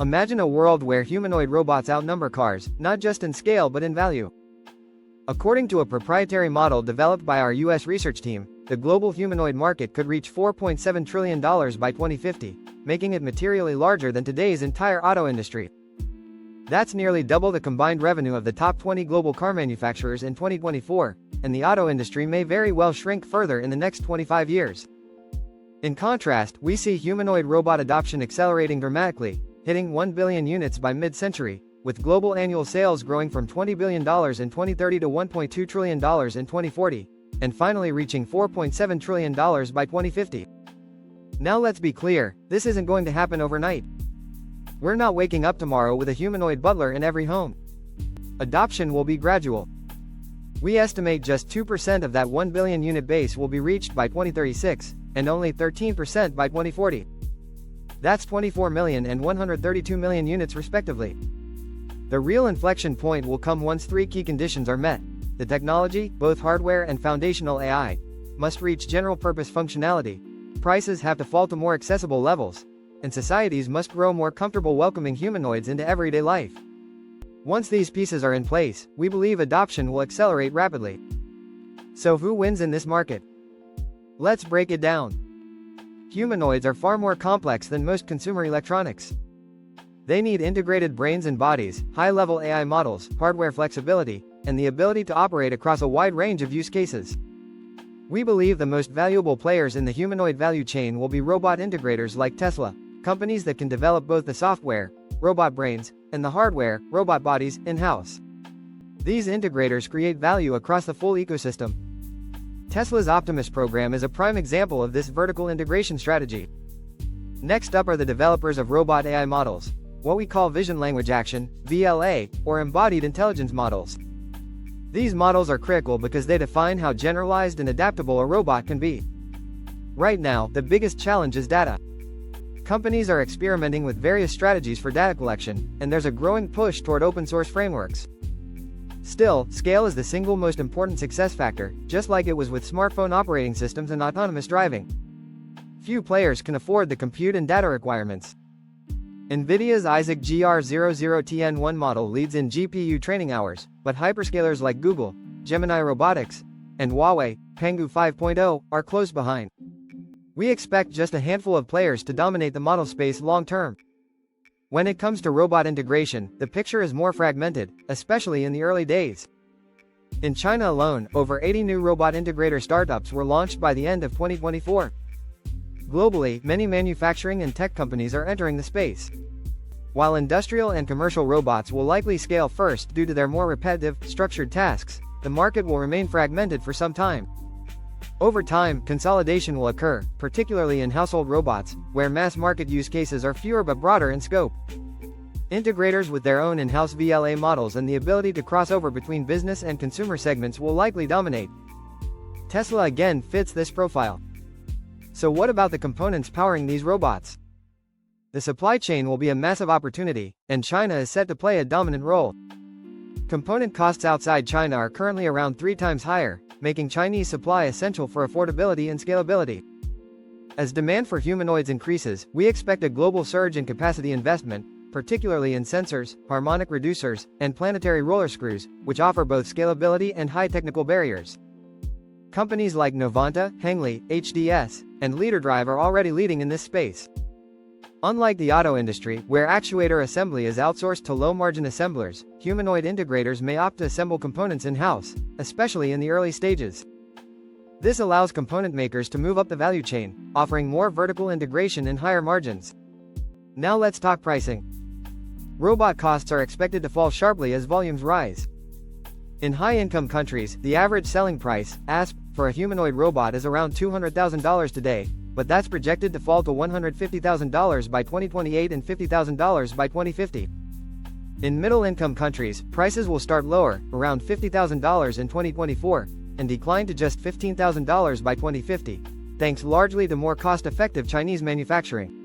Imagine a world where humanoid robots outnumber cars, not just in scale but in value. According to a proprietary model developed by our US research team, the global humanoid market could reach $4.7 trillion by 2050, making it materially larger than today's entire auto industry. That's nearly double the combined revenue of the top 20 global car manufacturers in 2024, and the auto industry may very well shrink further in the next 25 years. In contrast, we see humanoid robot adoption accelerating dramatically, hitting 1 billion units by mid-century, with global annual sales growing from $20 billion in 2030 to $1.2 trillion in 2040, and finally reaching $4.7 trillion by 2050. Now let's be clear, this isn't going to happen overnight. We're not waking up tomorrow with a humanoid butler in every home. Adoption will be gradual. We estimate just 2% of that 1 billion unit base will be reached by 2036, and only 13% by 2040. That's 24 million and 132 million units respectively. The real inflection point will come once three key conditions are met. The technology, both hardware and foundational AI, must reach general-purpose functionality, prices have to fall to more accessible levels, and societies must grow more comfortable welcoming humanoids into everyday life. Once these pieces are in place, we believe adoption will accelerate rapidly. So who wins in this market? Let's break it down. Humanoids are far more complex than most consumer electronics. They need integrated brains and bodies, high-level AI models, hardware flexibility, and the ability to operate across a wide range of use cases. We believe the most valuable players in the humanoid value chain will be robot integrators like Tesla, companies that can develop both the software, robot brains, and the hardware, robot bodies, in-house. These integrators create value across the full ecosystem. Tesla's Optimus program is a prime example of this vertical integration strategy. Next up are the developers of robot AI models, what we call Vision Language Action, VLA, or Embodied Intelligence models. These models are critical because they define how generalized and adaptable a robot can be. Right now, the biggest challenge is data. Companies are experimenting with various strategies for data collection, and there's a growing push toward open-source frameworks. Still, scale is the single most important success factor, just like it was with smartphone operating systems and autonomous driving. Few players can afford the compute and data requirements. NVIDIA's Isaac GR00TN1 model leads in GPU training hours, but hyperscalers like Google, Gemini Robotics, and Huawei, Pangu 5.0, are close behind. We expect just a handful of players to dominate the model space long-term. When it comes to robot integration, the picture is more fragmented, especially in the early days. In China alone, over 80 new robot integrator startups were launched by the end of 2024. Globally, many manufacturing and tech companies are entering the space. While industrial and commercial robots will likely scale first due to their more repetitive, structured tasks, the market will remain fragmented for some time. Over time, consolidation will occur, particularly in household robots, where mass-market use cases are fewer but broader in scope. Integrators with their own in-house VLA models and the ability to cross over between business and consumer segments will likely dominate. Tesla again fits this profile. So what about the components powering these robots? The supply chain will be a massive opportunity, and China is set to play a dominant role. Component costs outside China are currently around 3 times higher, making Chinese supply essential for affordability and scalability. As demand for humanoids increases, we expect a global surge in capacity investment, particularly in sensors, harmonic reducers, and planetary roller screws, which offer both scalability and high technical barriers. Companies like Novanta, Hengli, HDS, and LeaderDrive are already leading in this space. Unlike the auto industry, where actuator assembly is outsourced to low-margin assemblers, humanoid integrators may opt to assemble components in-house, especially in the early stages. This allows component makers to move up the value chain, offering more vertical integration and higher margins. Now let's talk pricing. Robot costs are expected to fall sharply as volumes rise. In high-income countries, the average selling price, ASP, for a humanoid robot is around $200,000 today, but that's projected to fall to $150,000 by 2028 and $50,000 by 2050. In middle-income countries, prices will start lower, around $50,000 in 2024, and decline to just $15,000 by 2050, thanks largely to more cost-effective Chinese manufacturing.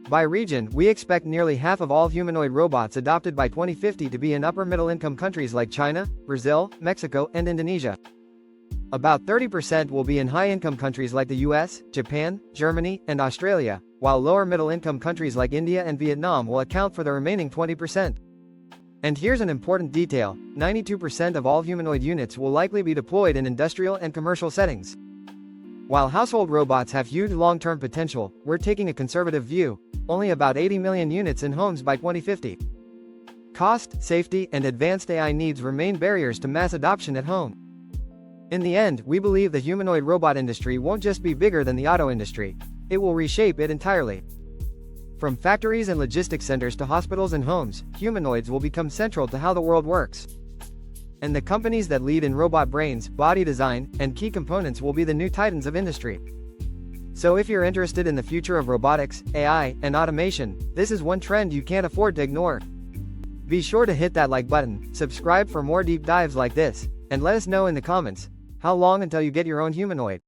By region, we expect nearly half of all humanoid robots adopted by 2050 to be in upper-middle-income countries like China, Brazil, Mexico, and Indonesia. About 30% will be in high-income countries like the US, Japan, Germany, and Australia, while lower middle-income countries like India and Vietnam will account for the remaining 20%. And here's an important detail: 92% of all humanoid units will likely be deployed in industrial and commercial settings. While household robots have huge long-term potential, we're taking a conservative view: only about 80 million units in homes by 2050. Cost, safety, and advanced AI needs remain barriers to mass adoption at home. In the end, we believe the humanoid robot industry won't just be bigger than the auto industry, it will reshape it entirely. From factories and logistics centers to hospitals and homes, humanoids will become central to how the world works. And the companies that lead in robot brains, body design, and key components will be the new titans of industry. So if you're interested in the future of robotics, AI, and automation, this is one trend you can't afford to ignore. Be sure to hit that like button, subscribe for more deep dives like this, and let us know in the comments: how long until you get your own humanoid?